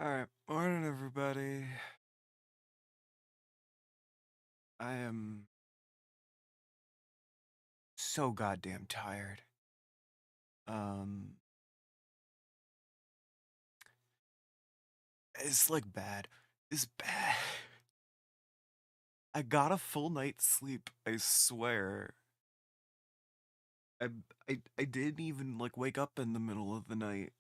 Alright, morning everybody. I am so goddamn tired. Um, it's like bad. It's bad. I got a full night's sleep, I swear. I, I didn't even like wake up in the middle of the night.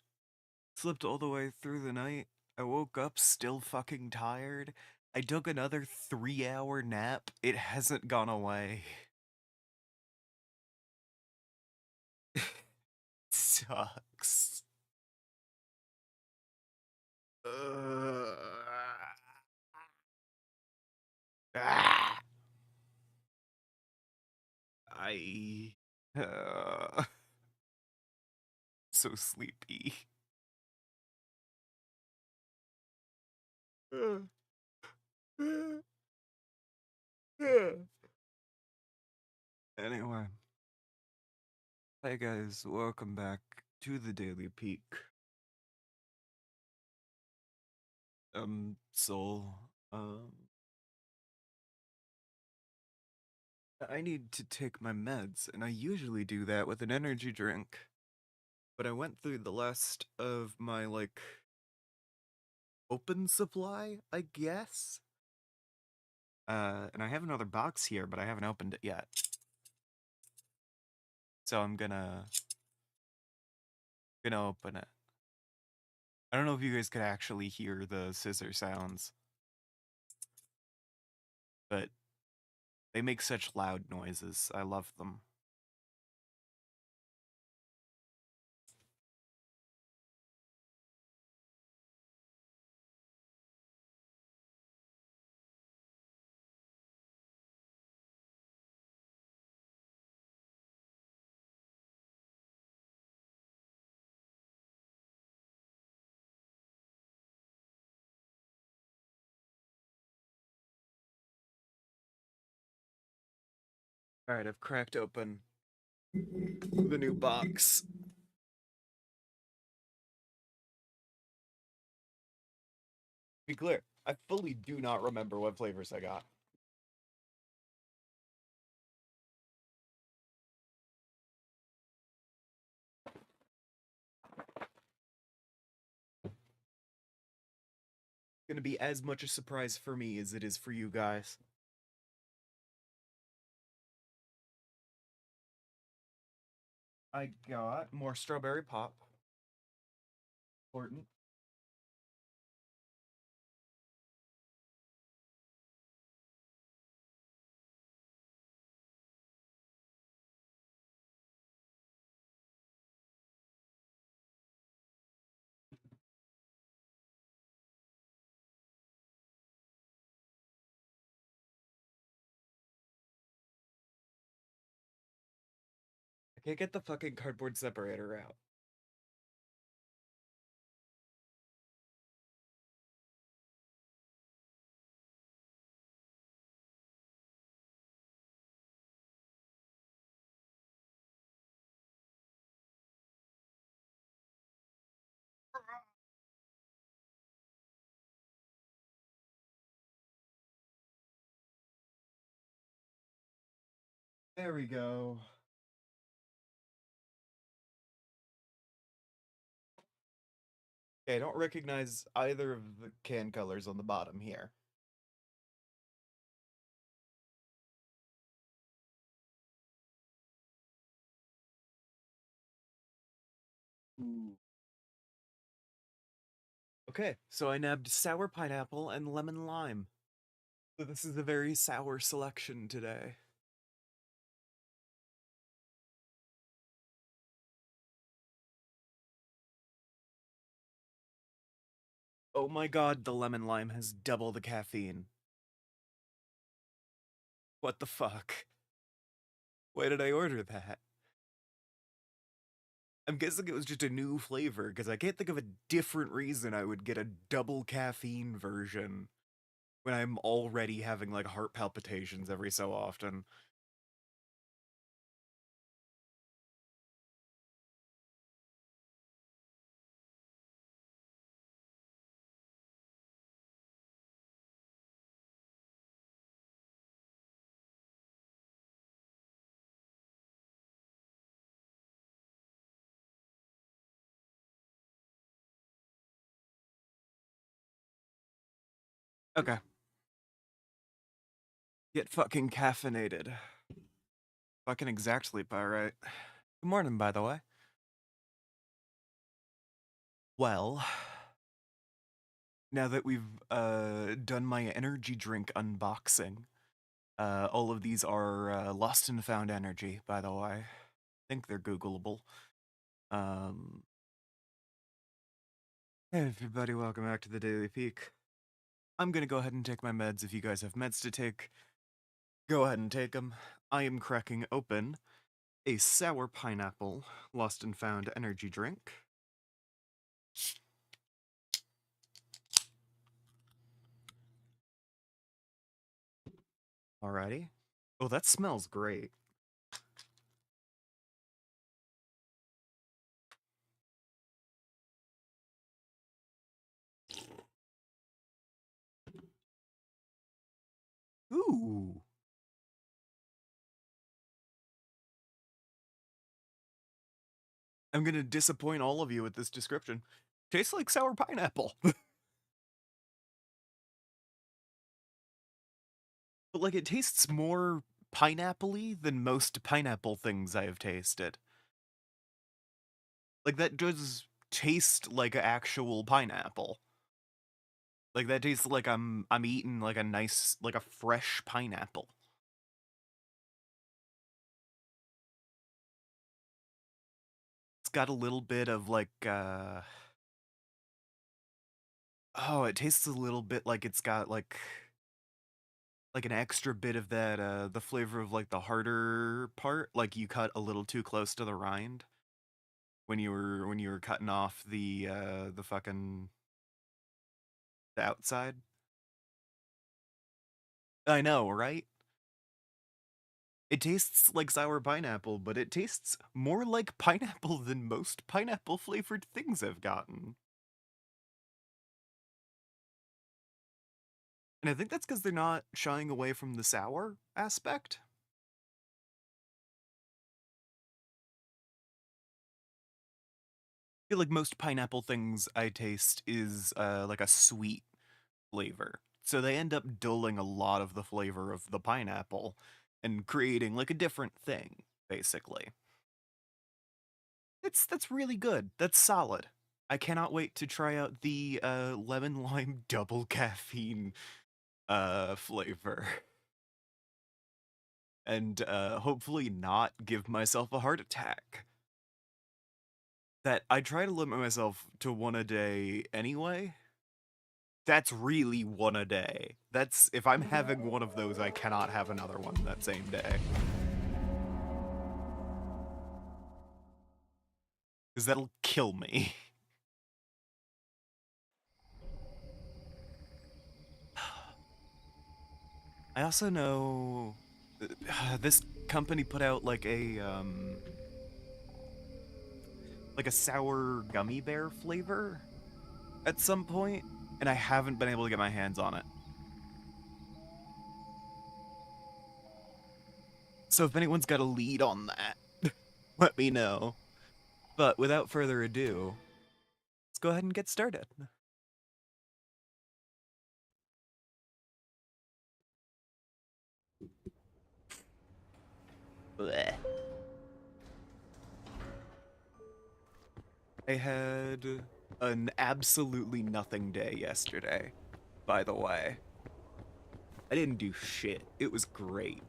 Slept all the way through the night. I woke up still fucking tired. I took another 3-hour nap. It hasn't gone away. Sucks. Uh, ah, I so sleepy. Anyway, hey guys, welcome back to the Daily Peak. Soul. Um, I need to take my meds, and I usually do that with an energy drink. But I went through the last of my, like, open supply, I guess. And I have another box here, but I haven't opened it yet. So I'm gonna open it. I don't know if you guys could actually hear the scissor sounds, but they make such loud noises. I love them. Alright, I've cracked open the new box. Be clear, I fully do not remember what flavors I got. It's gonna be as much a surprise for me as it is for you guys. I got more strawberry pop. Important. I can't get the fucking cardboard separator out. There we go. Okay, I don't recognize either of the can colors on the bottom here. Ooh. Okay, so I nabbed sour pineapple and lemon lime. So this is a very sour selection today. Oh my god, the lemon lime has double the caffeine. What the fuck? Why did I order that? I'm guessing it was just a new flavor, because I can't think of a different reason I would get a double caffeine version when I'm already having like heart palpitations every so often. Okay. Get fucking caffeinated. Fucking exact sleep, alright. Good morning, by the way. Well, now that we've done my energy drink unboxing, all of these are lost and found energy, by the way. I think they're Googleable. Um, hey everybody, welcome back to the Daily Peak. I'm gonna go ahead and take my meds. If you guys have meds to take, go ahead and take them. I am cracking open a sour pineapple lost and found energy drink. Alrighty. Oh, that smells great. Ooh. I'm gonna disappoint all of you with this description. Tastes like sour pineapple. But like it tastes more pineapple-y than most pineapple things I have tasted. Like that does taste like actual pineapple. Like that tastes like I'm eating like a nice like a fresh pineapple. It's got a little bit of like oh, it tastes a little bit like it's got like an extra bit of that the flavor of like the harder part, like you cut a little too close to the rind when you were cutting off the fucking the outside. I know, right? It tastes like sour pineapple, but it tastes more like pineapple than most pineapple flavored things I've gotten. And I think that's because they're not shying away from the sour aspect. I feel like most pineapple things I taste is like a sweet flavor. So they end up dulling a lot of the flavor of the pineapple and creating like a different thing, basically. That's really good. That's solid. I cannot wait to try out the lemon lime double caffeine flavor. And hopefully not give myself a heart attack. That I try to limit myself to one a day anyway. That's really one a day. That's if I'm having one of those, I cannot have another one that same day. Because that'll kill me. I also know this company put out like a sour gummy bear flavor at some point, and I haven't been able to get my hands on it. So if anyone's got a lead on that, let me know. But without further ado, let's go ahead and get started. Blech. I had an absolutely nothing day yesterday, by the way. I didn't do shit. It was great.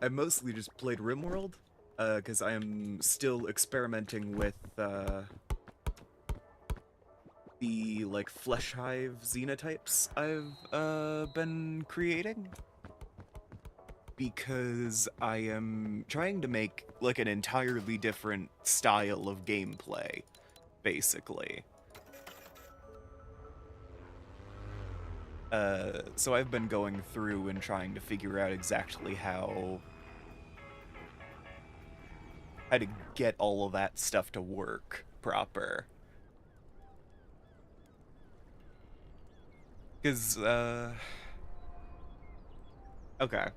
I mostly just played RimWorld, because I am still experimenting with, the, like, flesh hive xenotypes I've, been creating. Because I am trying to make, like, an entirely different style of gameplay, basically. So I've been going through and trying to figure out exactly how to get all of that stuff to work proper. Because, okay.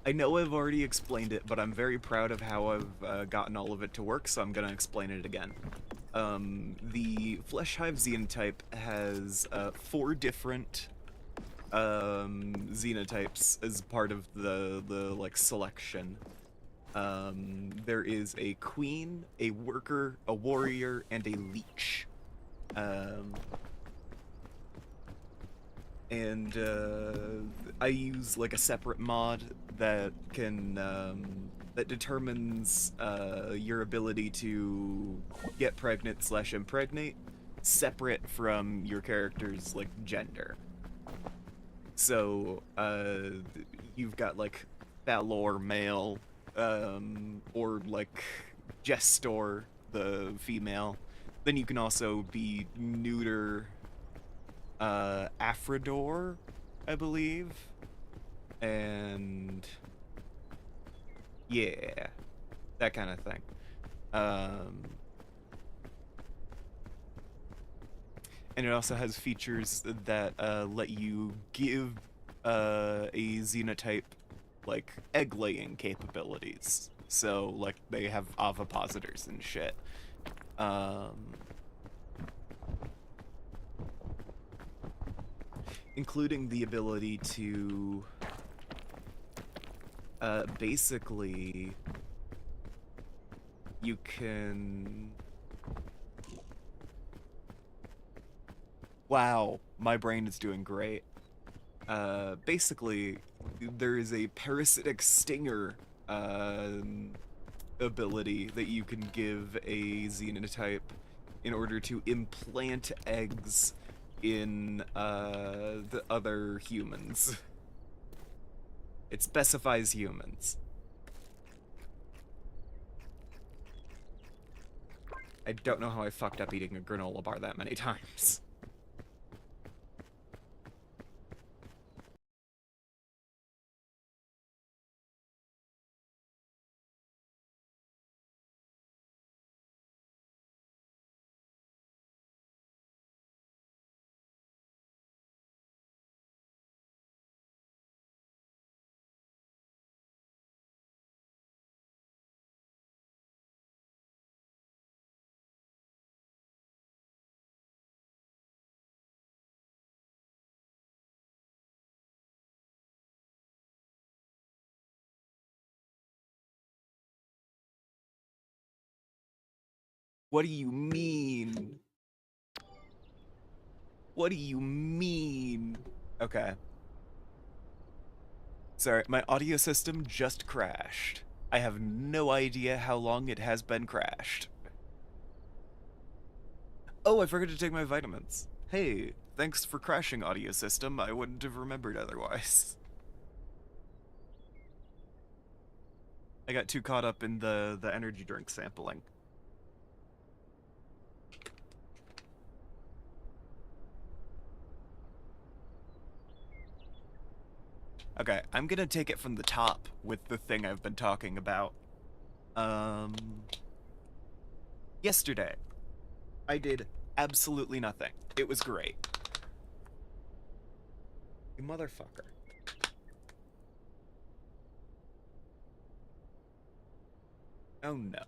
I know I've already explained it, but I'm very proud of how I've gotten all of it to work, so I'm gonna explain it again. The Flesh Hive xenotype has 4 different xenotypes as part of the like selection. There is a queen, a worker, a warrior, and a leech. Um, and I use like a separate mod that can that determines your ability to get pregnant slash impregnate separate from your character's like gender. So you've got like Valor male, or like Gestor the female. Then you can also be neuter Aphrodor, I believe. And yeah, that kind of thing. Um, and it also has features that let you give a xenotype like egg laying capabilities. So like they have ovipositors and shit. Um, including the ability to basically you can wow, my brain is doing great. Basically there is a parasitic stinger ability that you can give a xenotype in order to implant eggs in the other humans. It specifies humans. I don't know how I fucked up eating a granola bar that many times. What do you mean? What do you mean? Okay. Sorry, my audio system just crashed. I have no idea how long it has been crashed. Oh, I forgot to take my vitamins. Hey, thanks for crashing, audio system. I wouldn't have remembered otherwise. I got too caught up in the energy drink sampling. Okay, I'm gonna take it from the top with the thing I've been talking about. Um, yesterday, I did absolutely nothing. It was great. You motherfucker. Oh no.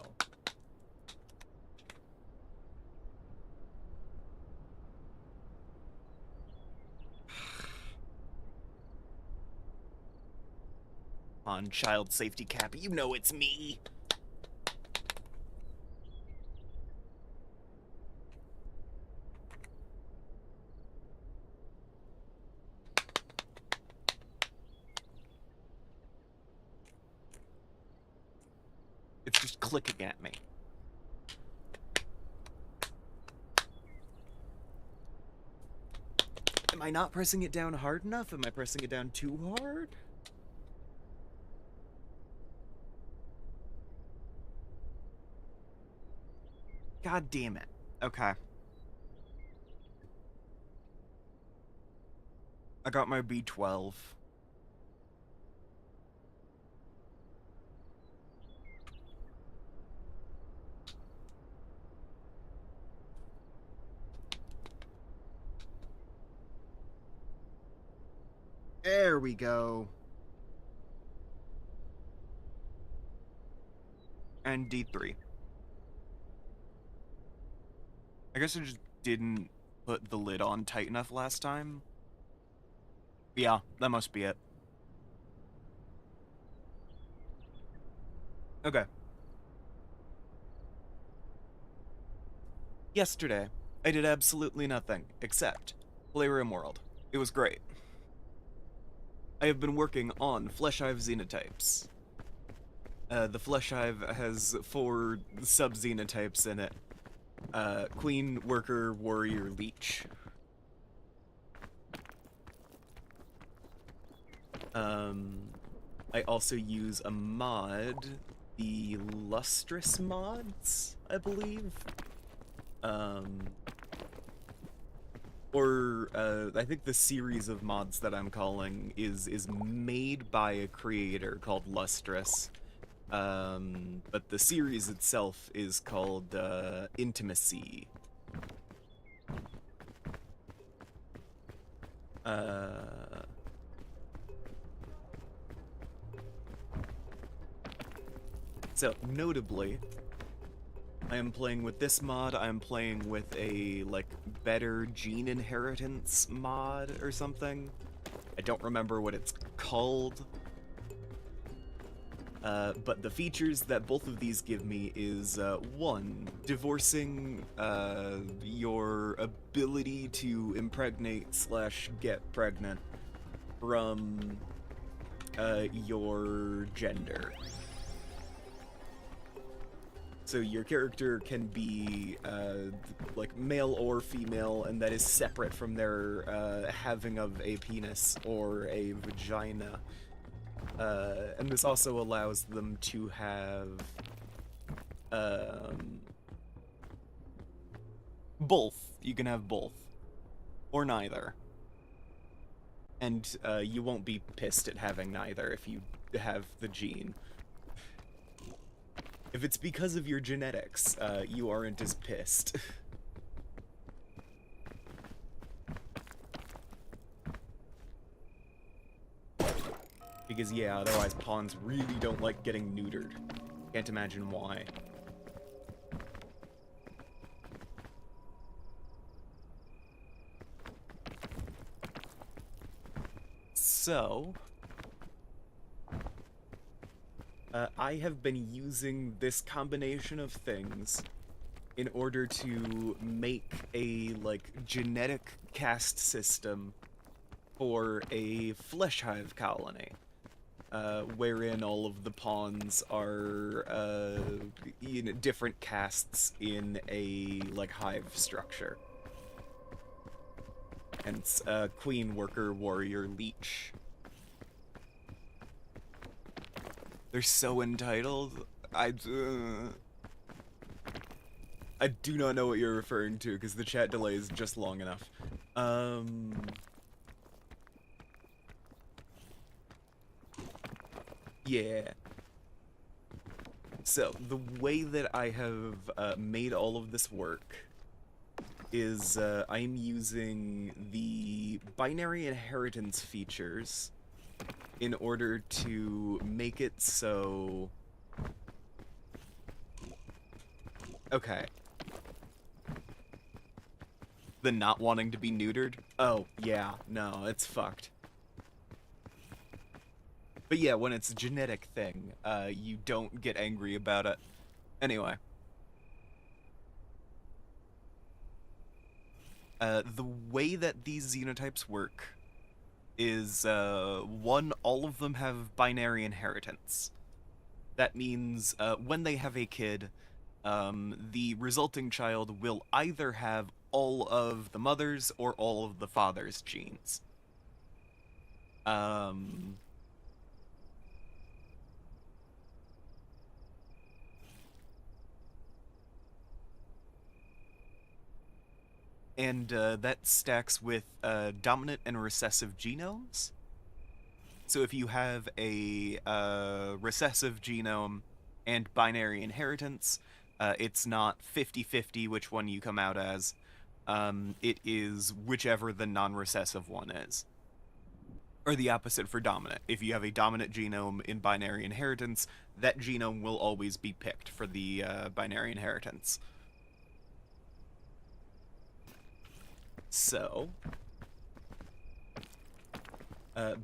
On child safety cap, you know it's me. It's just clicking at me. Am I not pressing it down hard enough? Am I pressing it down too hard? God damn it. Okay. I got my B12. There we go. And D3. I guess I just didn't put the lid on tight enough last time. Yeah, that must be it. Okay. Yesterday, I did absolutely nothing except play RimWorld. It was great. I have been working on Flesh Hive xenotypes. The Flesh Hive has 4 sub-xenotypes in it. Queen, Worker, Warrior, Leech. I also use a mod, the Lustrous mods, I believe. I think the series of mods that I'm calling is made by a creator called Lustrous. But the series itself is called Intimacy. So, notably, I am playing with this mod, I am playing with a, like, better gene inheritance mod or something. I don't remember what it's called. But the features that both of these give me is, 1, divorcing, your ability to impregnate / get pregnant from, your gender. So your character can be, like, male or female, and that is separate from their, having of a penis or a vagina. And this also allows them to have, both. You can have both. Or neither. And, you won't be pissed at having neither if you have the gene. If it's because of your genetics, you aren't as pissed. Because, yeah, otherwise pawns really don't like getting neutered. Can't imagine why. So, I have been using this combination of things in order to make a, like, genetic caste system for a Flesh Hive colony. Wherein all of the pawns are, different castes in a, like, hive structure. Hence, Queen, Worker, Warrior, Leech. They're so entitled. I do not know what you're referring to, because the chat delay is just long enough. Yeah. So, the way that I have made all of this work is I'm using the binary inheritance features in order to make it so... Okay. The not wanting to be neutered? Oh, yeah, no, it's fucked. But yeah, when it's a genetic thing, you don't get angry about it. Anyway. The way that these xenotypes work is, 1, all of them have binary inheritance. That means, when they have a kid, the resulting child will either have all of the mother's or all of the father's genes. And that stacks with dominant and recessive genomes. So if you have a recessive genome and binary inheritance, it's not 50-50 which one you come out as. It is whichever the non-recessive one is. Or the opposite for dominant. If you have a dominant genome in binary inheritance, that genome will always be picked for the binary inheritance. So,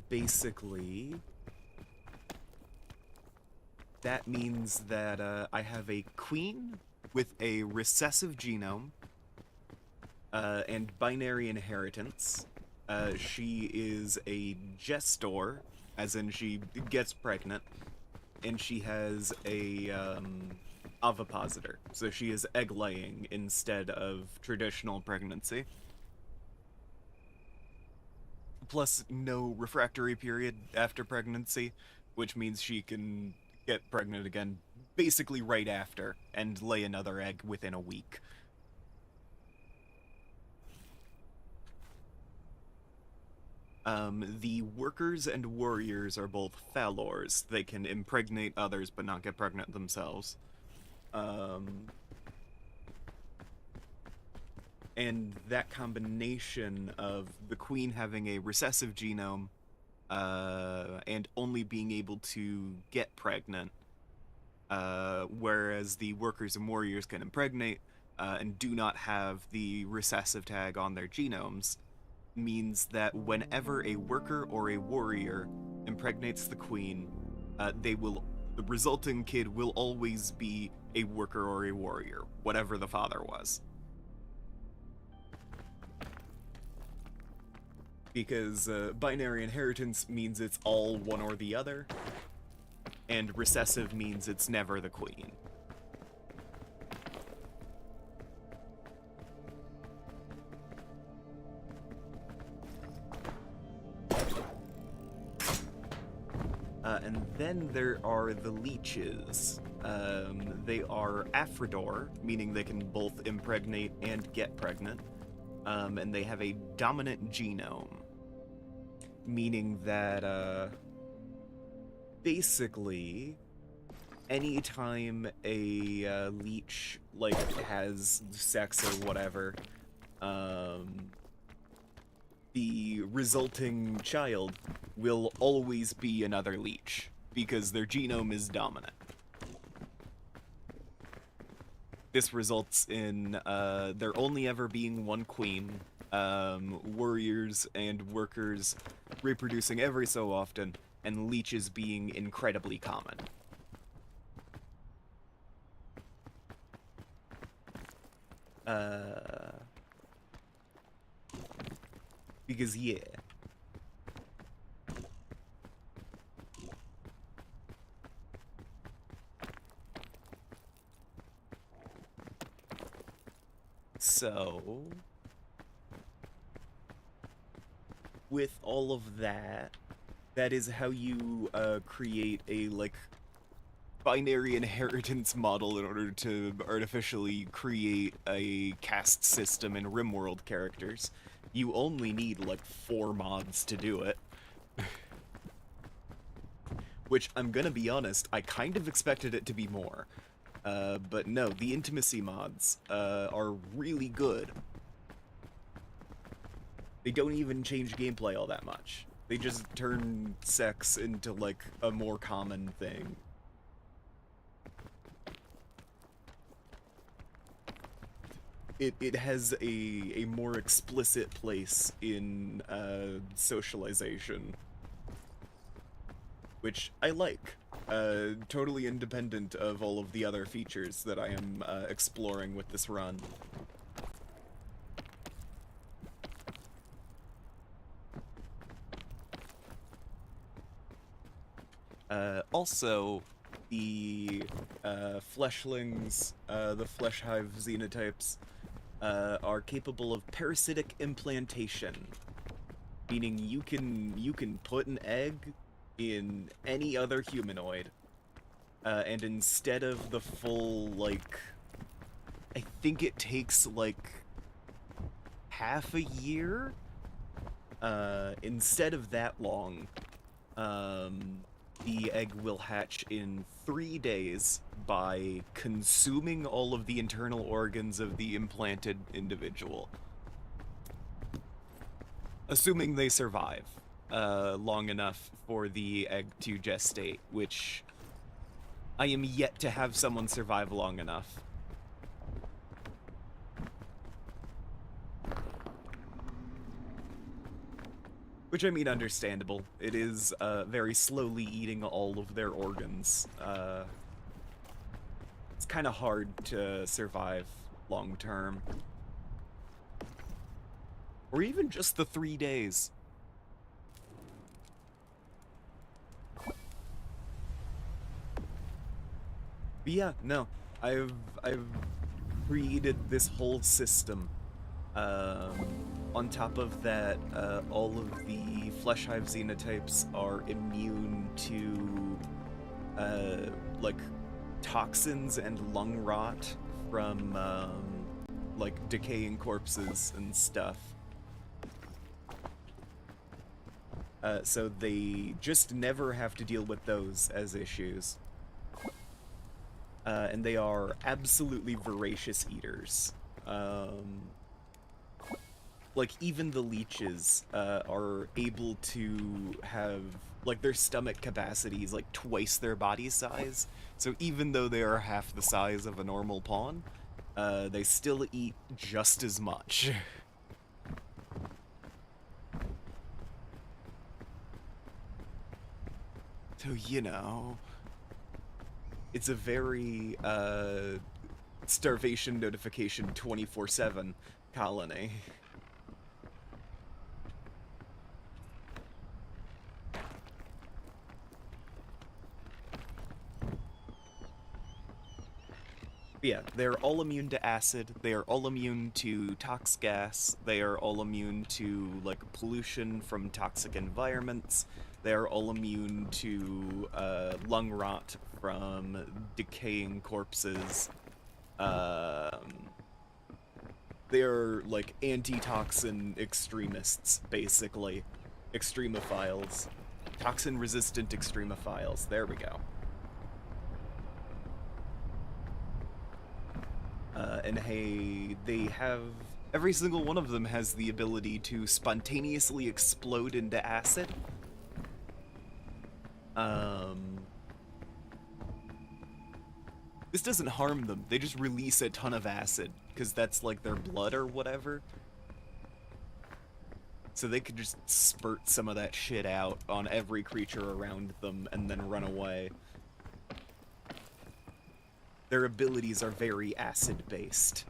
basically, that means that I have a queen with a recessive genome and binary inheritance. She is a gestor, as in she gets pregnant, and she has a ovipositor, so she is egg laying instead of traditional pregnancy. Plus, no refractory period after pregnancy, which means she can get pregnant again basically right after and lay another egg within a week. The workers and warriors are both falors. They can impregnate others but not get pregnant themselves. And that combination of the queen having a recessive genome and only being able to get pregnant, whereas the workers and warriors can impregnate and do not have the recessive tag on their genomes, means that whenever a worker or a warrior impregnates the queen, the resulting kid will always be a worker or a warrior, whatever the father was. Because binary inheritance means it's all one or the other, and recessive means it's never the queen. And then there are the leeches. They are Aphrodor, meaning they can both impregnate and get pregnant. And they have a dominant genome, meaning that basically anytime a leech has sex or whatever, the resulting child will always be another leech because their genome is dominant. This results in there only ever being one queen, warriors and workers reproducing every so often, and leeches being incredibly common. Because, yeah. So, with all of that, that is how you create a, binary inheritance model in order to artificially create a caste system in RimWorld characters. You only need, 4 mods to do it. Which, I'm gonna be honest, I kind of expected it to be more. But no, the intimacy mods are really good. They don't even change gameplay all that much. They just turn sex into, a more common thing. It has a more explicit place in socialization, which I like. Totally independent of all of the other features that I am exploring with this run. Also, the fleshlings, the flesh hive xenotypes, are capable of parasitic implantation, meaning you can put an egg in any other humanoid, and instead of the full, I think it takes, half a year? Instead of that long, the egg will hatch in 3 days by consuming all of the internal organs of the implanted individual. Assuming they survive long enough for the egg to gestate, which I am yet to have someone survive long enough. Which, I mean, understandable. It is very slowly eating all of their organs. It's kind of hard to survive long term. Or even just the 3 days. But yeah, no. I've created this whole system. On top of that, all of the flesh hive xenotypes are immune to like toxins and lung rot from like decaying corpses and stuff. So they just never have to deal with those as issues. And they are absolutely voracious eaters. Like, even the leeches are able to have, like, their stomach capacity is, like, twice their body size. So even though they are half the size of a normal pawn, they still eat just as much. So, you know, it's a very, starvation notification 24/7 colony. Yeah, they're all immune to acid, they are all immune to toxic gas, they are all immune to, like, pollution from toxic environments, they are all immune to, lung rot from decaying corpses. They are, like, anti-toxin extremists, basically. Extremophiles. Toxin-resistant extremophiles, there we go. And hey, they have... Every single one of them has the ability to spontaneously explode into acid. This doesn't harm them, they just release a ton of acid, because that's like their blood or whatever. So they could just spurt some of that shit out on every creature around them and then run away. Their abilities are very acid-based.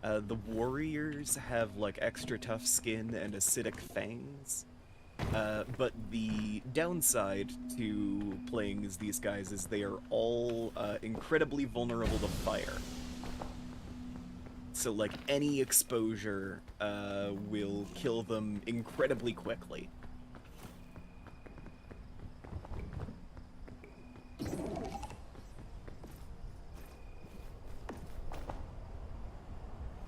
The warriors have, like, extra tough skin and acidic fangs. But the downside to playing as these guys is they are all incredibly vulnerable to fire. So, like, any exposure will kill them incredibly quickly.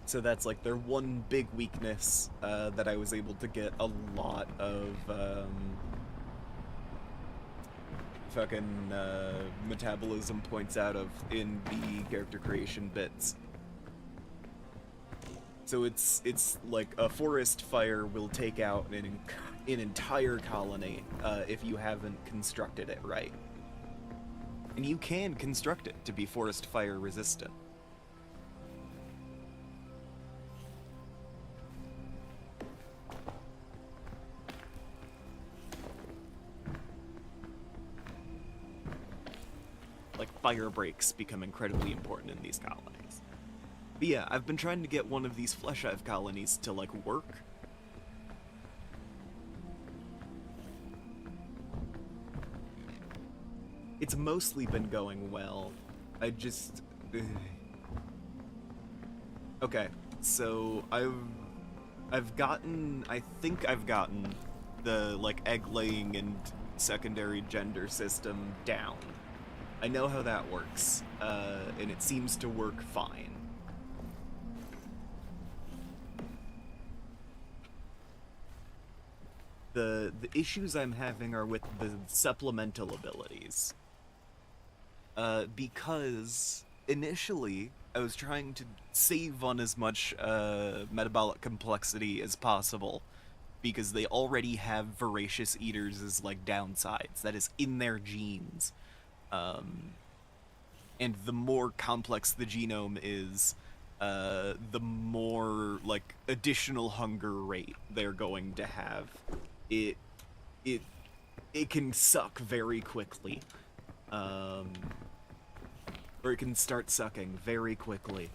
So that's, like, their one big weakness that I was able to get a lot of fucking metabolism points out of in the character creation bits. So it's like a forest fire will take out an entire colony if you haven't constructed it right. And you can construct it to be forest fire resistant. Like, fire breaks become incredibly important in these colonies. But yeah, I've been trying to get one of these flesh hive colonies to, like, work. It's mostly been going well. I just... Okay, so I've gotten... I think I've gotten the, like, egg-laying and secondary gender system down. I know how that works, and it seems to work fine. The issues I'm having are with the supplemental abilities. Because initially I was trying to save on as much metabolic complexity as possible, because they already have voracious eaters as, like, downsides. That is in their genes. And the more complex the genome is, the more like additional hunger rate they're going to have. It it it can suck very quickly, or it can start sucking very quickly.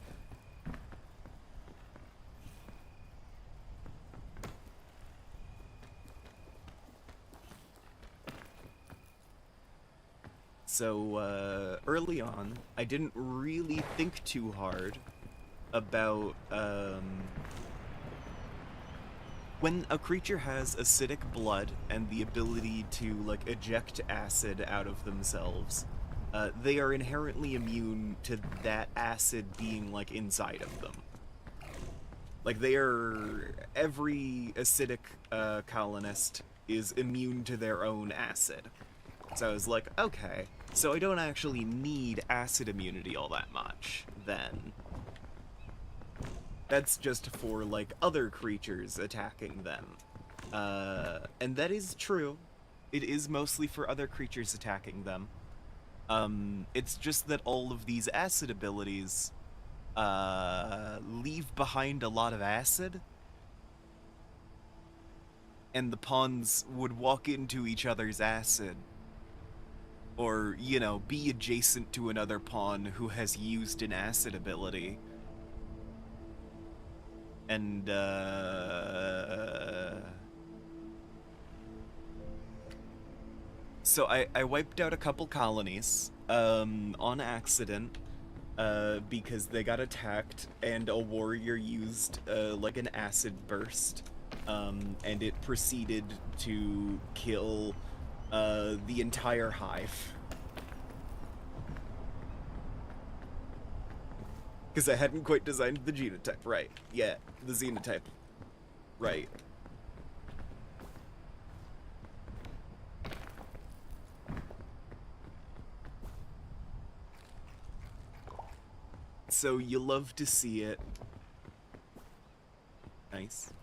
So early on, I didn't really think too hard about when a creature has acidic blood and the ability to like eject acid out of themselves. They are inherently immune to that acid being like inside of them. Like every acidic colonist is immune to their own acid. So I was like, okay, so I don't actually need acid immunity all that much, then. That's just for, like, other creatures attacking them. And that is true. It is mostly for other creatures attacking them. It's just that all of these acid abilities, leave behind a lot of acid. And the pawns would walk into each other's acid. Or, you know, be adjacent to another pawn who has used an acid ability. And, so I wiped out a couple colonies, on accident, because they got attacked and a warrior used, like an acid burst, and it proceeded to kill, the entire hive. Because I hadn't quite designed the genotype right. Yeah, the xenotype. Right. So you love to see it. Nice.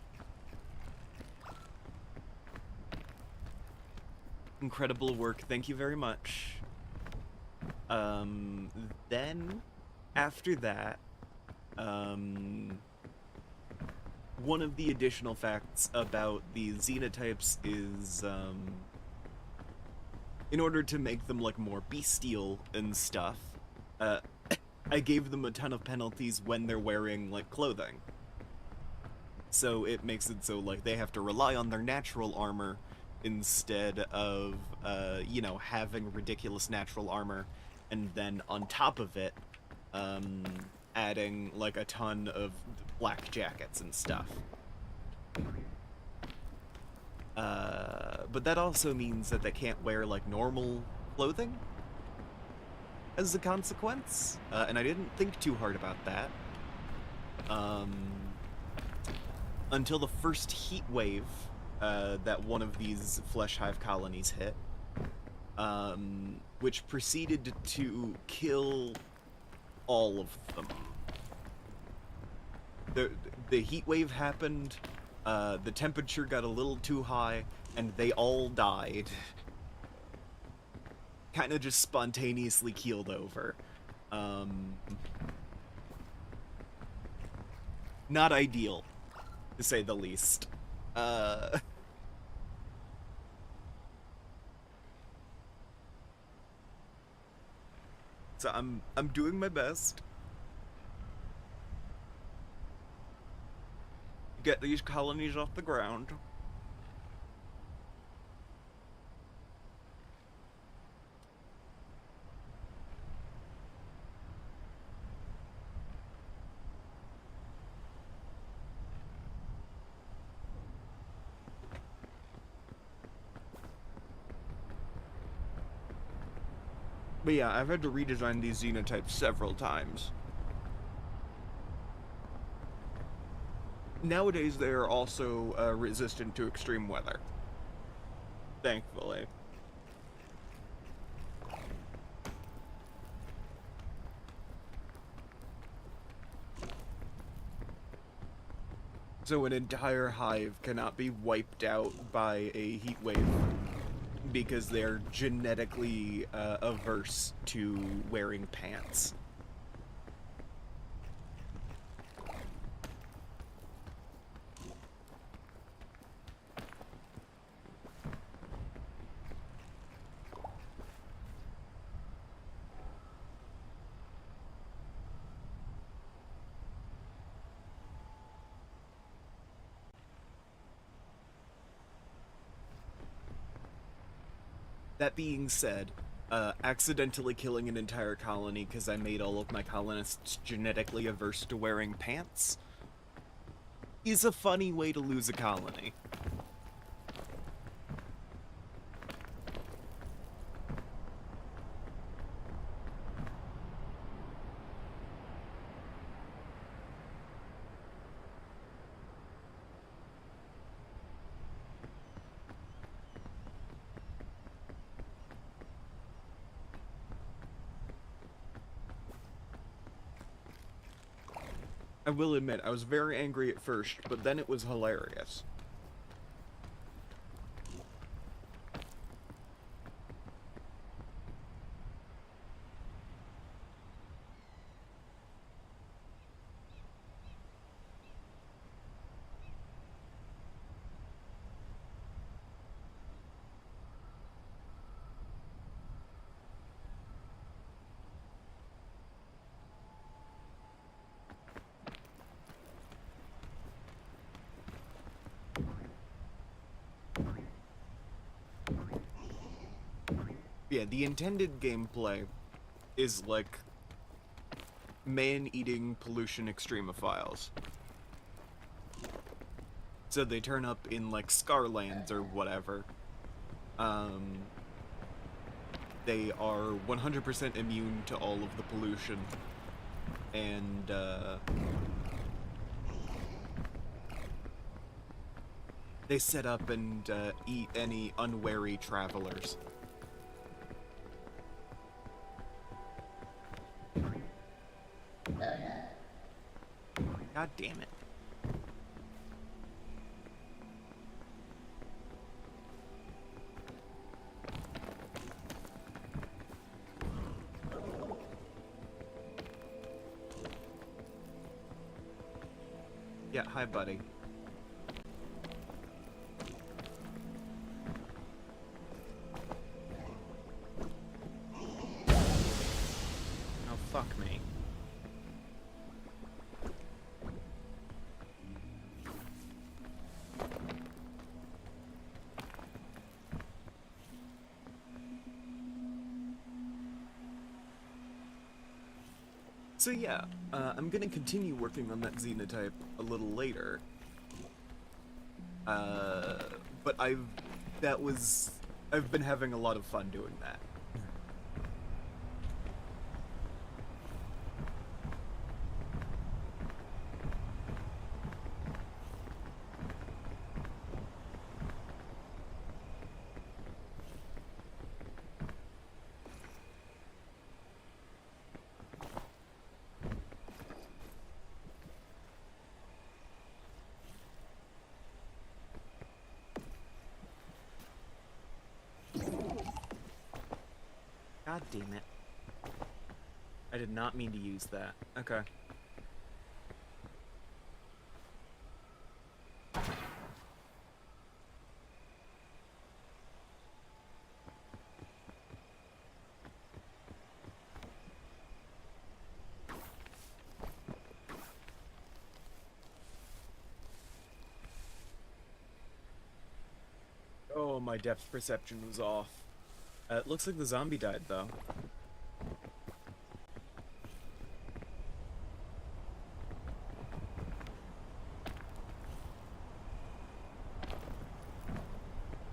Incredible work, thank you very much. Then, after that, one of the additional facts about the xenotypes is, in order to make them, like, more bestial and stuff, I gave them a ton of penalties when they're wearing, like, clothing. So it makes it so, like, they have to rely on their natural armor instead of, you know, having ridiculous natural armor, and then on top of it, adding, like, a ton of black jackets and stuff. But that also means that they can't wear, like, normal clothing as a consequence, and I didn't think too hard about that. Until the first heat wave that one of these flesh hive colonies hit, which proceeded to kill all of them. The heat wave happened, the temperature got a little too high, and they all died. Kinda just spontaneously keeled over. Not ideal, to say the least. So I'm doing my best. Get these colonies off the ground. But yeah, I've had to redesign these xenotypes several times. Nowadays, they are also resistant to extreme weather. Thankfully. So an entire hive cannot be wiped out by a heat wave because they're genetically averse to wearing pants. That being said, accidentally killing an entire colony because I made all of my colonists genetically averse to wearing pants is a funny way to lose a colony. I will admit, I was very angry at first, but then it was hilarious. Yeah, the intended gameplay is like man-eating pollution extremophiles. So they turn up in like Scarlands or whatever. They are 100% immune to all of the pollution. And they set up and eat any unwary travelers. God damn it. Yeah, hi buddy. Oh, fuck me. So yeah, I'm gonna continue working on that xenotype a little later. But I've been having a lot of fun doing that. God damn it. I did not mean to use that. Okay. Oh, my depth perception was off. It looks like the zombie died, though.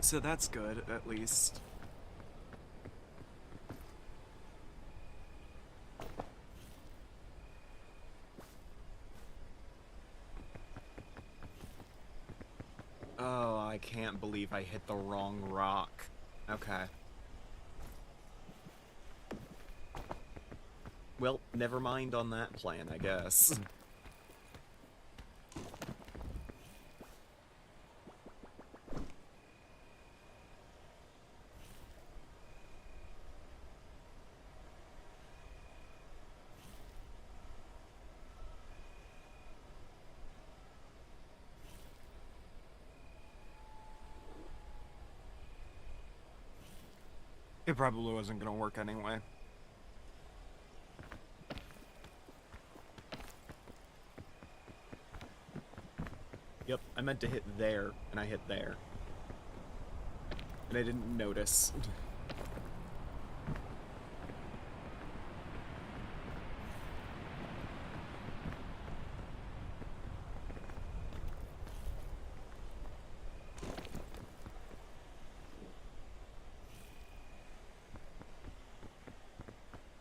So that's good, at least. Oh, I can't believe I hit the wrong rock. Okay. Well, never mind on that plan, I guess. It probably wasn't gonna work anyway. Yep, I meant to hit there, and I hit there. And I didn't notice.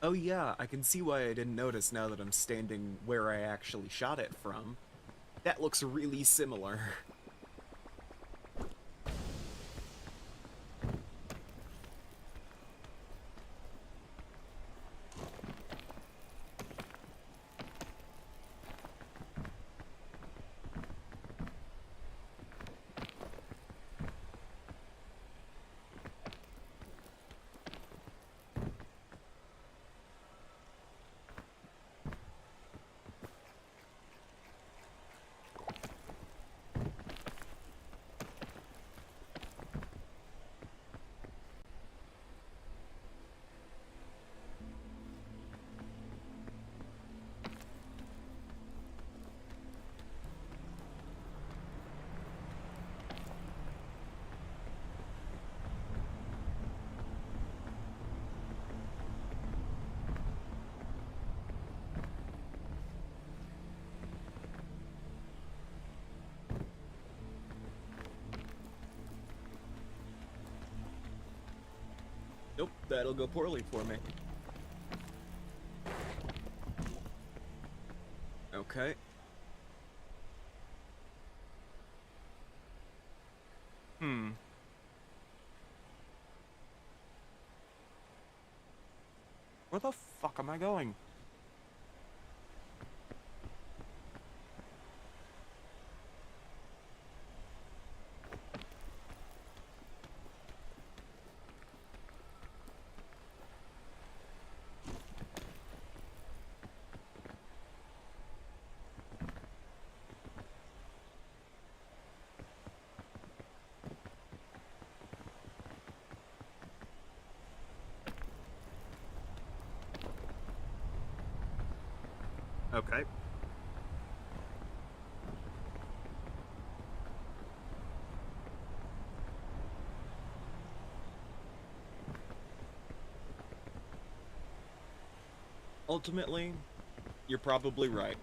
Oh yeah, I can see why I didn't notice now that I'm standing where I actually shot it from. That looks really similar. Nope, that'll go poorly for me. Okay. Hmm. Where the fuck am I going? Okay. Ultimately, you're probably right.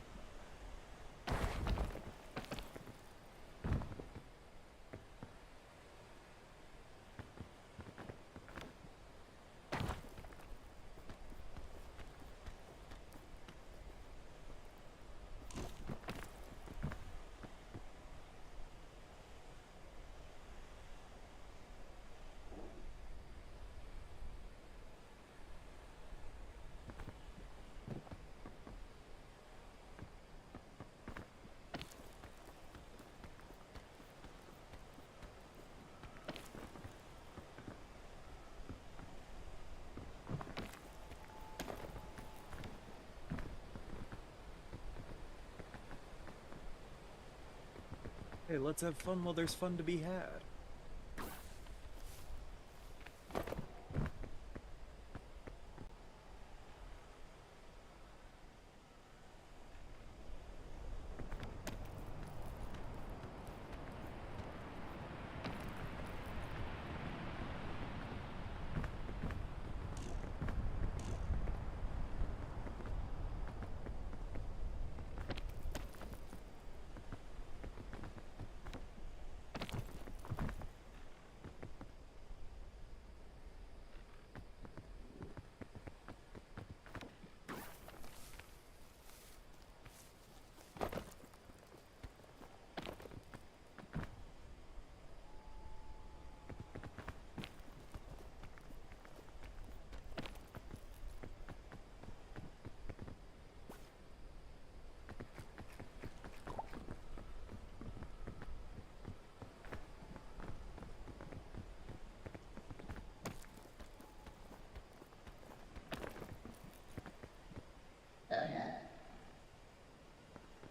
Hey, let's have fun while there's fun to be had.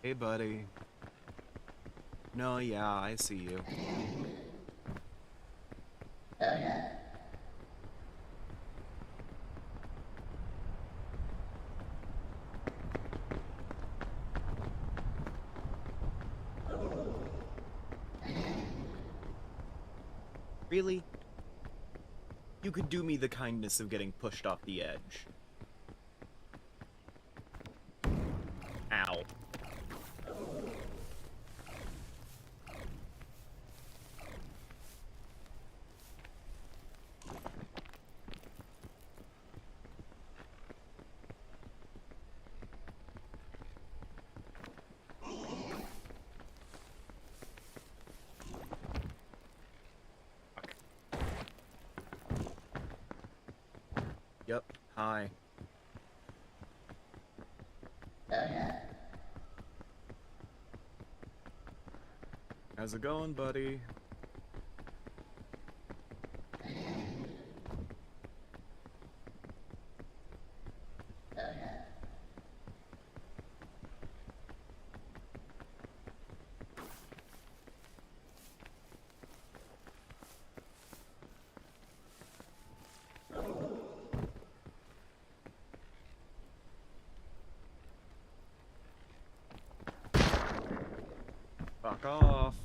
Hey, buddy. No, yeah, I see you. Really? You could do me the kindness of getting pushed off the edge. Ow. Yep, hi. How's it going, buddy? Fuck off.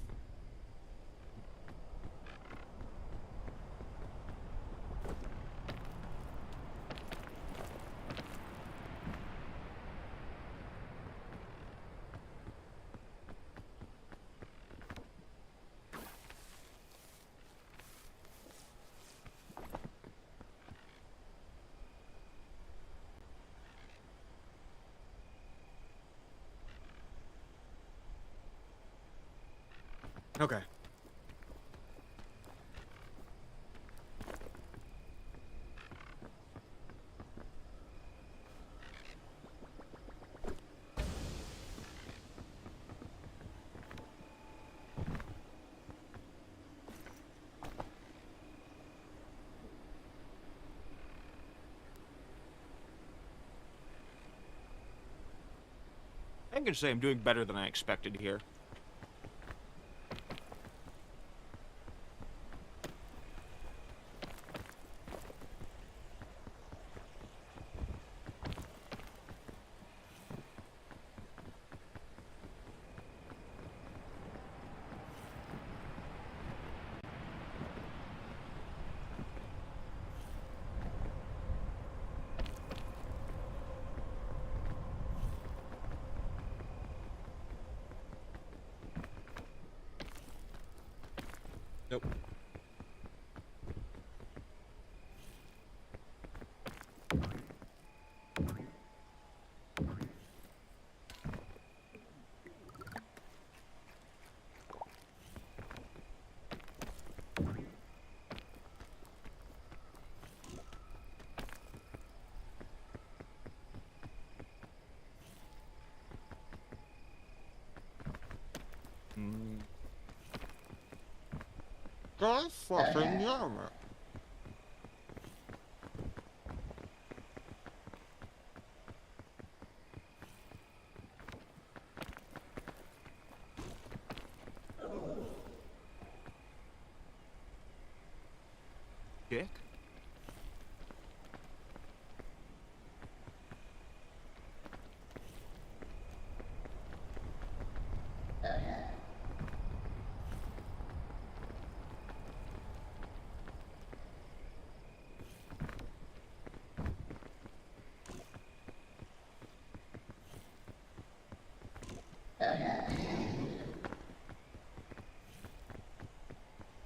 Okay. I can say I'm doing better than I expected here. Nope. That's fucking yummy. Dick?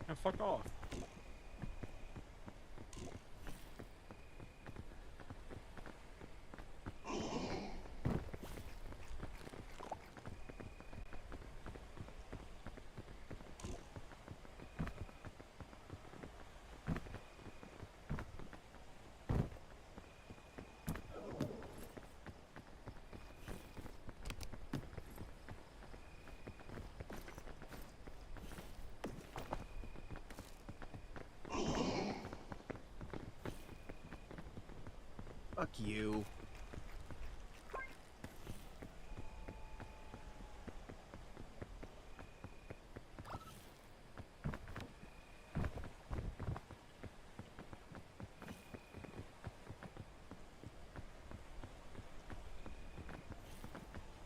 And fuck off. Fuck you.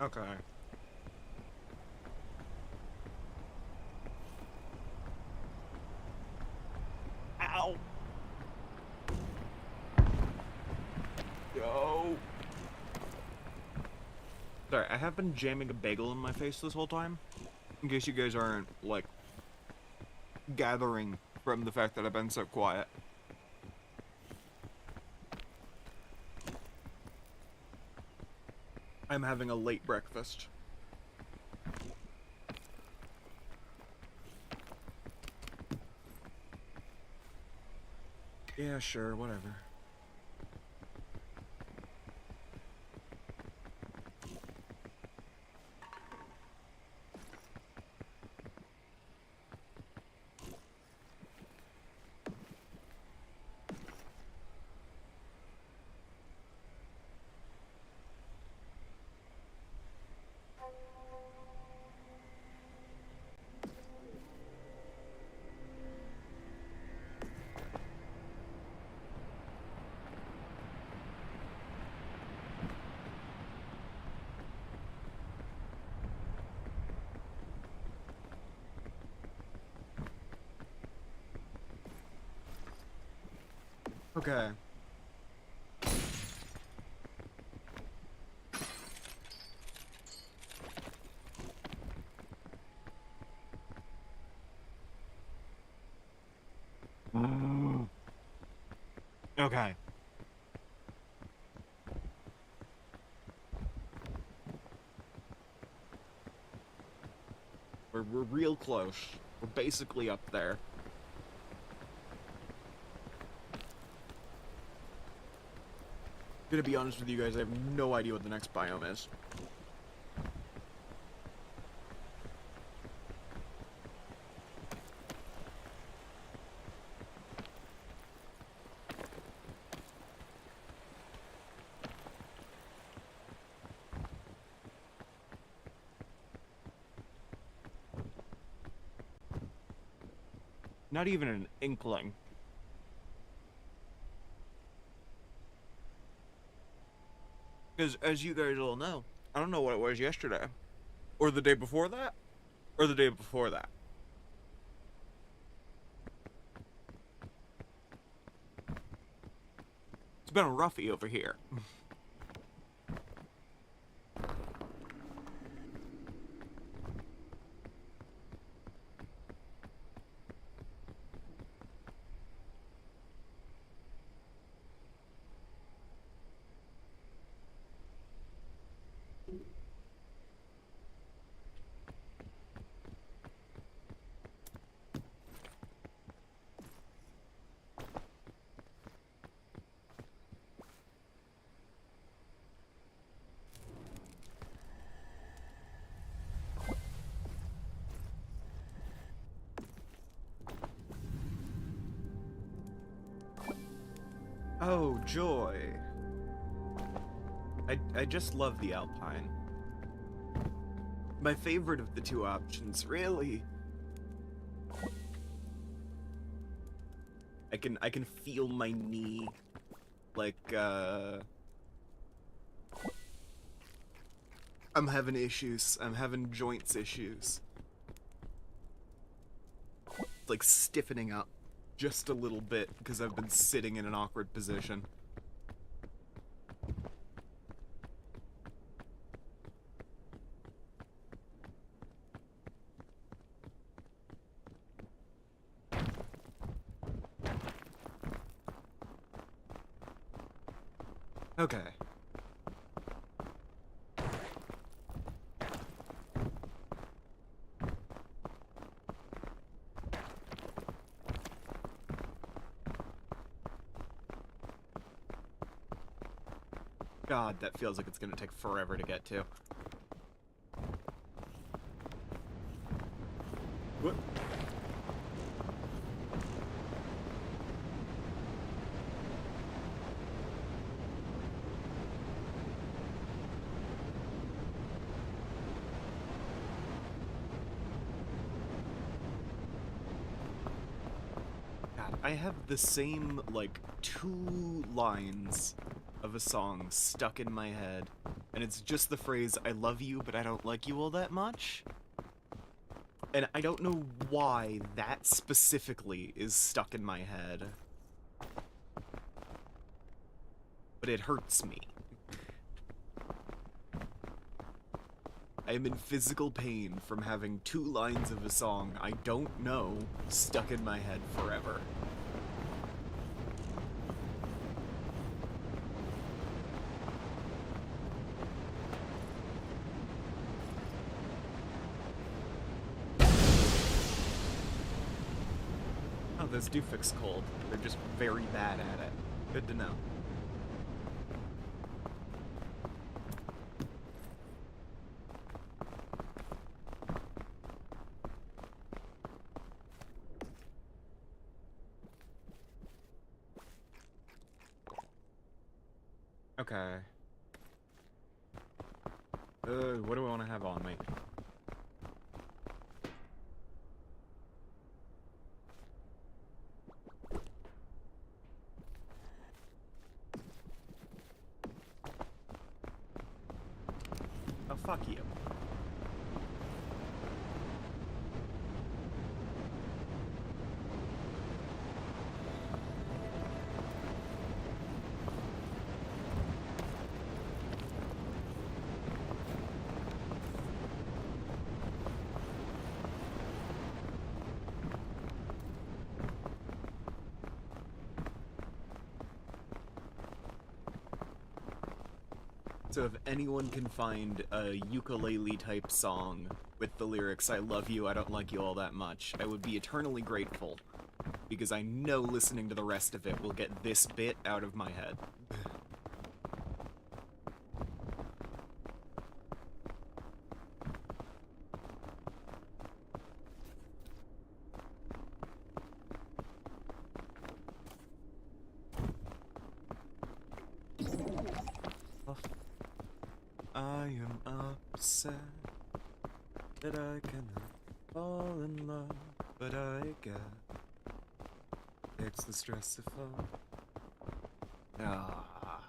Okay. I have been jamming a bagel in my face this whole time. In case you guys aren't, like, gathering from the fact that I've been so quiet. I'm having a late breakfast. Yeah, sure, whatever. Okay. Okay. We're real close. We're basically up there. Gonna be honest with you guys, I have no idea what the next biome is. Not even an inkling. Because, as you guys all know, I don't know what it was yesterday. Or the day before that. Or the day before that. It's been a roughie over here. Oh, joy. I just love the Alpine. My favorite of the two options, really. I can feel my knee, like, I'm having issues. I'm having joints issues. It's like stiffening up just a little bit because I've been sitting in an awkward position. Okay. God, that feels like it's gonna take forever to get to. What? God, I have the same, like, 2 lines of a song stuck in my head, and it's just the phrase, I love you, but I don't like you all that much. And I don't know why that specifically is stuck in my head. But it hurts me. I am in physical pain from having 2 lines of a song I don't know stuck in my head forever. Oh, those do fix cold. They're just very bad at it. Good to know. Okay. What do I want to have on me? Oh, fuck you. So if anyone can find a ukulele-type song with the lyrics, I love you, I don't like you all that much, I would be eternally grateful. Because I know listening to the rest of it will get this bit out of my head. I am upset that I cannot fall in love, but I get it's the stress of fall. Ah,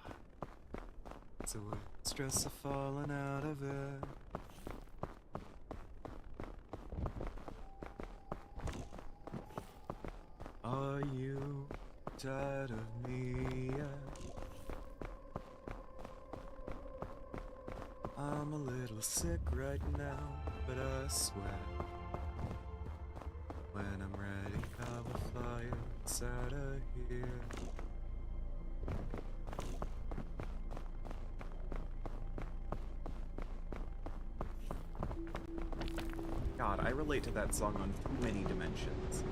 it's a stress of falling out of it. Are you tired of me yet? I'm a little sick right now, but I swear when I'm ready, I will fly outside of here. God, I relate to that song on too many dimensions.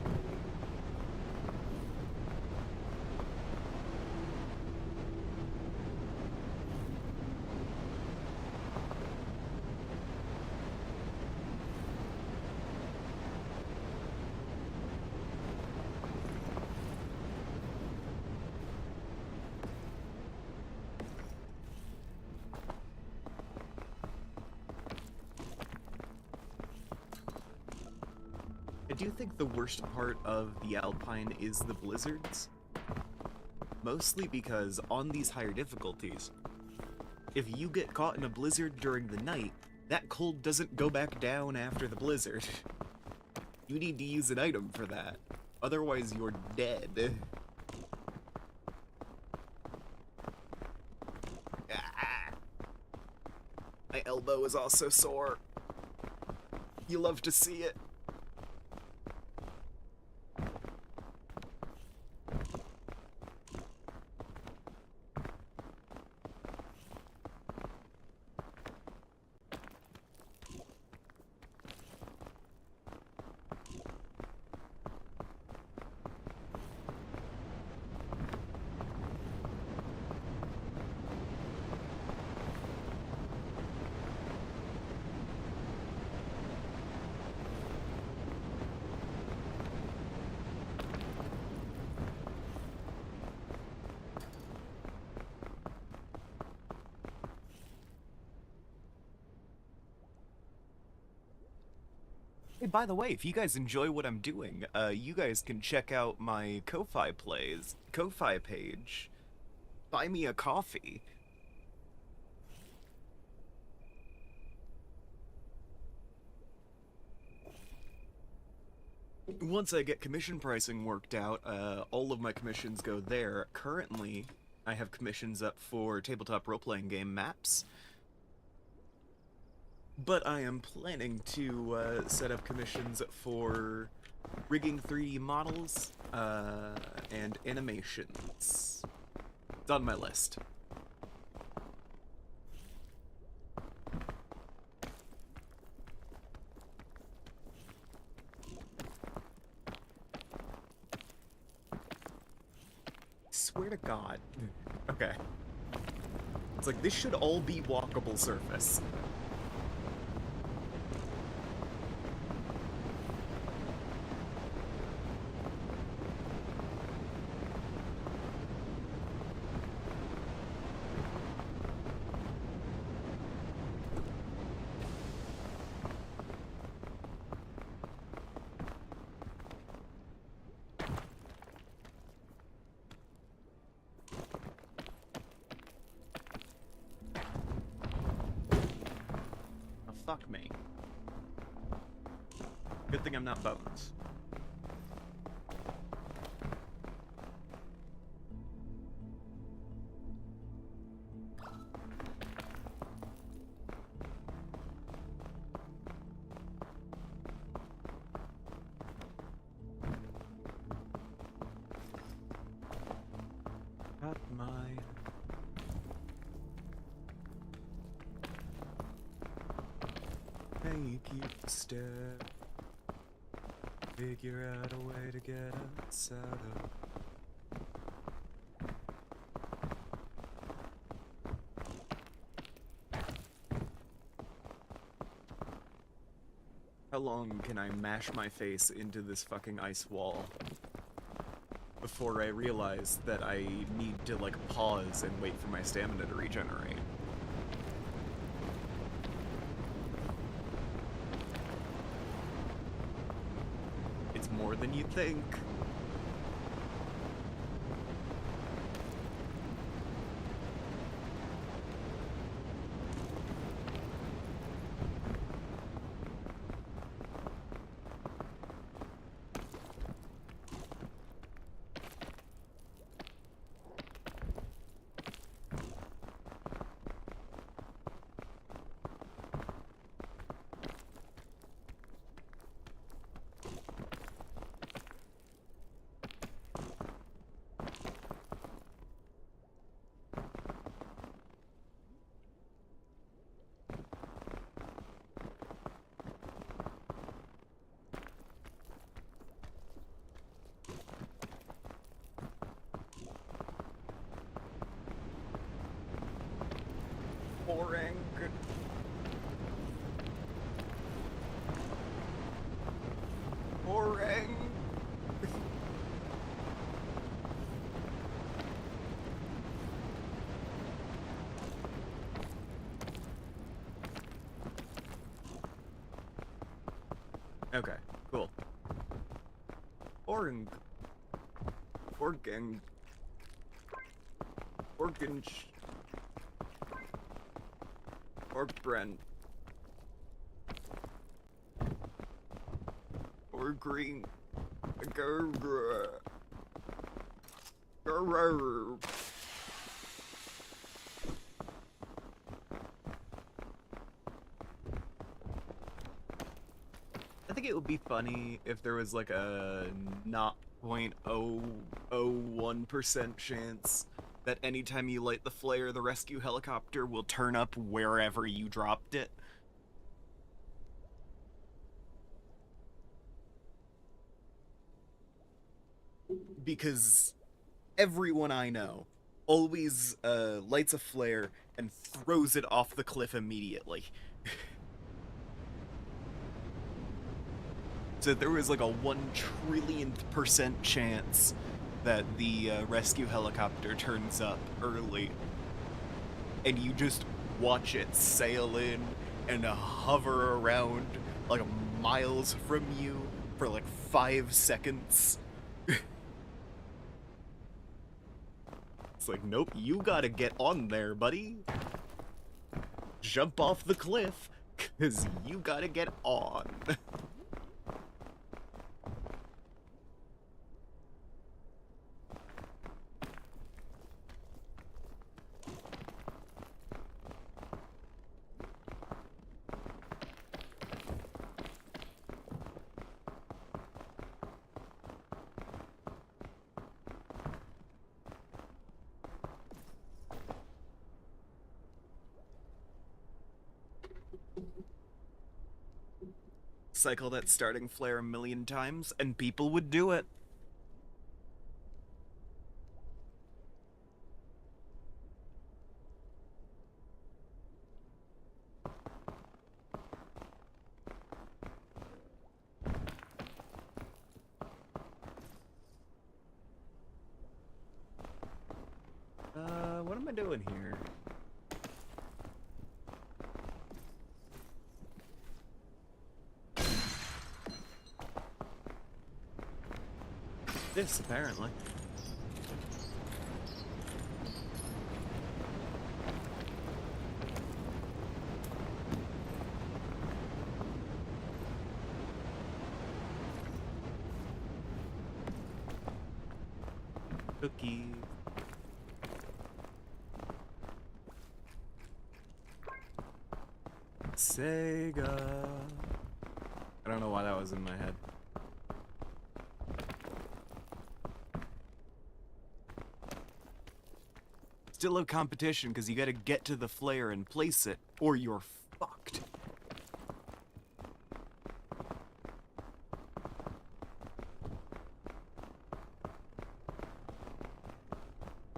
I do think the worst part of the Alpine is the blizzards. Mostly because on these higher difficulties, if you get caught in a blizzard during the night, that cold doesn't go back down after the blizzard. You need to use an item for that. Otherwise, you're dead. Ah. My elbow is also sore. You love to see it. Hey, by the way, if you guys enjoy what I'm doing, you guys can check out my Ko-Fi Ko-Fi page. Buy me a coffee. Once I get commission pricing worked out, all of my commissions go there. Currently, I have commissions up for tabletop role-playing game maps. but I am planning to set up commissions for rigging 3D models and animations. It's on my list. Swear to God. Okay. It's like, this should all be walkable surface. Oh, fuck me. Good thing I'm not Bones. Got my... Make you step. Figure out a way to get us out of. How long can I mash my face into this fucking ice wall before I realize that I need to, like, pause and wait for my stamina to regenerate? It's more than you think. Boring. Boring. Okay, cool. Boring. Organ. Organ. Or Brent. Or Green. I think it would be funny if there was like a 0.001% chance that anytime you light the flare, the rescue helicopter will turn up wherever you dropped it. Because everyone I know always lights a flare and throws it off the cliff immediately. So there was like a 1 trillionth% chance that the rescue helicopter turns up early, and you just watch it sail in and hover around like miles from you for like 5 seconds. It's like, nope, you gotta get on there, buddy. Jump off the cliff, 'cause you gotta get on. cycle that starting flare a million times, and people would do it. What am I doing here? This, apparently. Cookies. Sega. I don't know why that was in my head. Still a competition because you gotta get to the flare and place it, or you're fucked.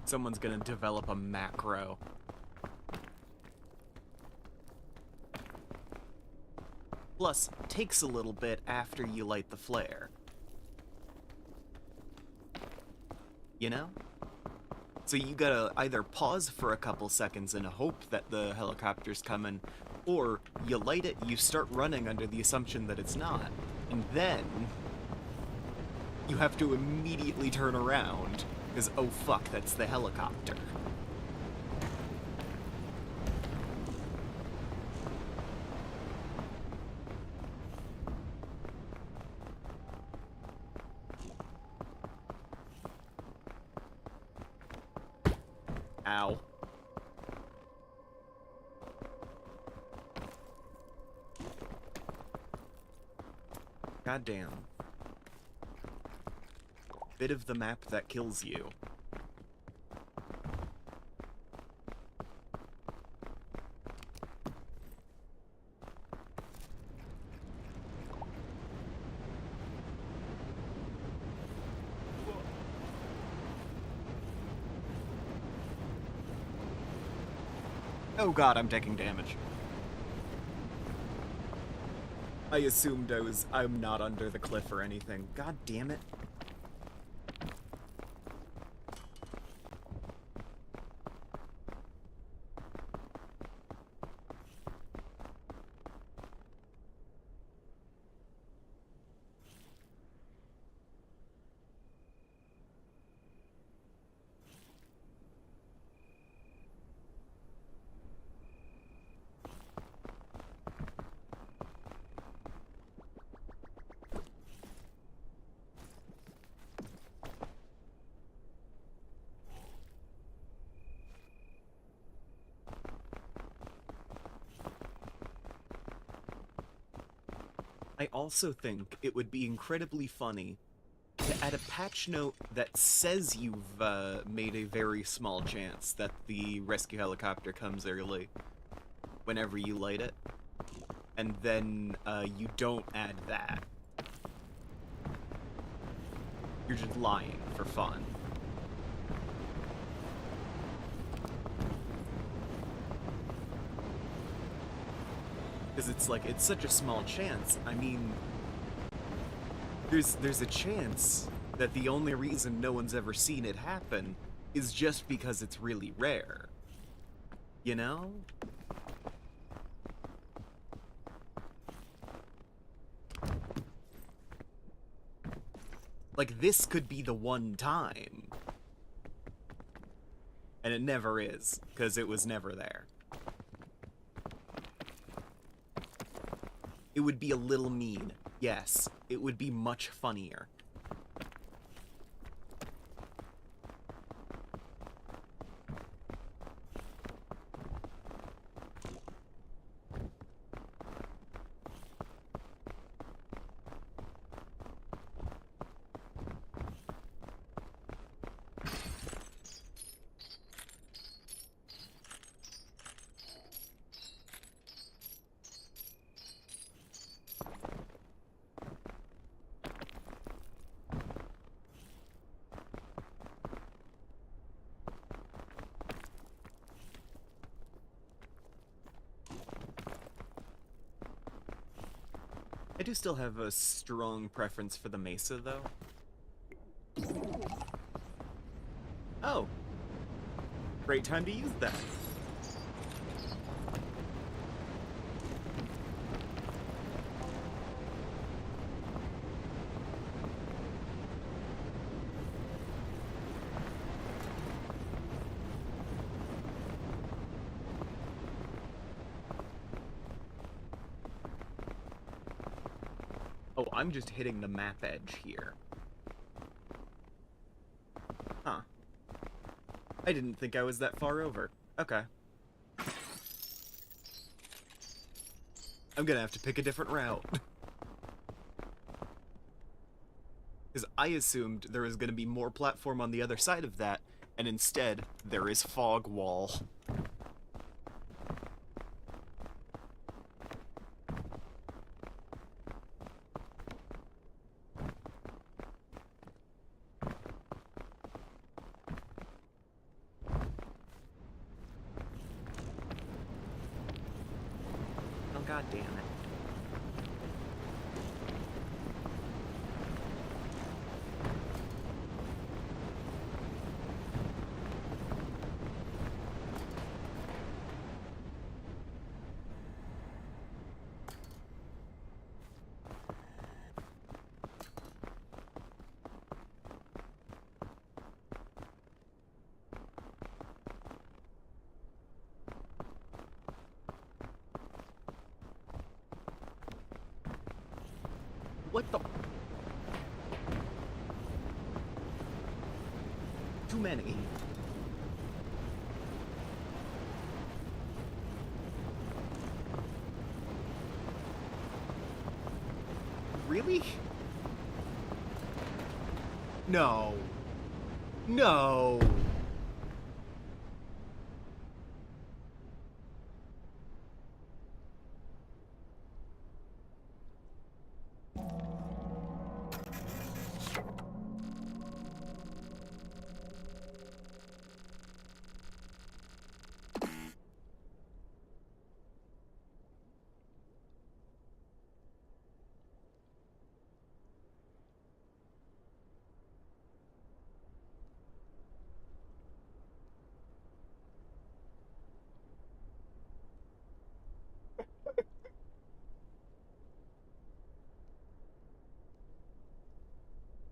Someone's gonna develop a macro. Plus, takes a little bit after you light the flare. You know? So you gotta either pause for a couple seconds and hope that the helicopter's coming, or you light it, you start running under the assumption that it's not, and then you have to immediately turn around, because oh fuck, that's the helicopter. Ow. Goddamn. Bit of the map that kills you. Oh god, I'm taking damage. I assumed I'm not under the cliff or anything. God damn it. I also think it would be incredibly funny to add a patch note that says you've made a very small chance that the rescue helicopter comes early whenever you light it, and then you don't add that. You're just lying for fun. Because it's like, it's such a small chance. I mean, there's a chance that the only reason no one's ever seen it happen is just because it's really rare. You know? Like, this could be the one time. And it never is, because it was never there. It would be a little mean. Yes, it would be much funnier. I do still have a strong preference for the Mesa, though. Oh. Great time to use that. Oh, I'm just hitting the map edge here. Huh. I didn't think I was that far over. Okay. I'm gonna have to pick a different route. Because I assumed there was gonna be more platform on the other side of that, and instead, there is fog wall. Oh, god damn it. What the? Too many. Really? No. No.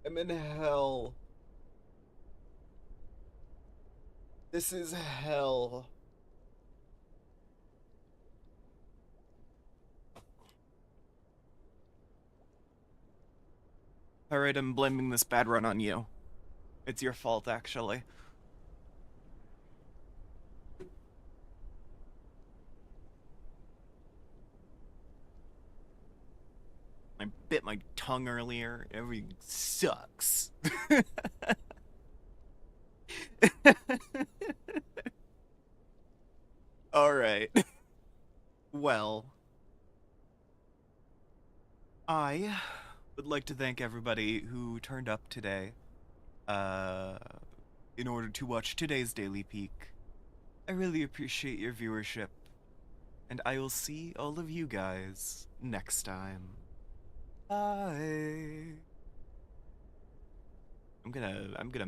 I'm in hell. This is hell. Alright, I'm blaming this bad run on you. It's your fault, actually. I bit my tongue earlier. Everything sucks. Alright. Well, I would like to thank everybody who turned up today, uh, in order to watch today's Daily Peak. I really appreciate your viewership, and I will see all of you guys next time. Bye. I'm gonna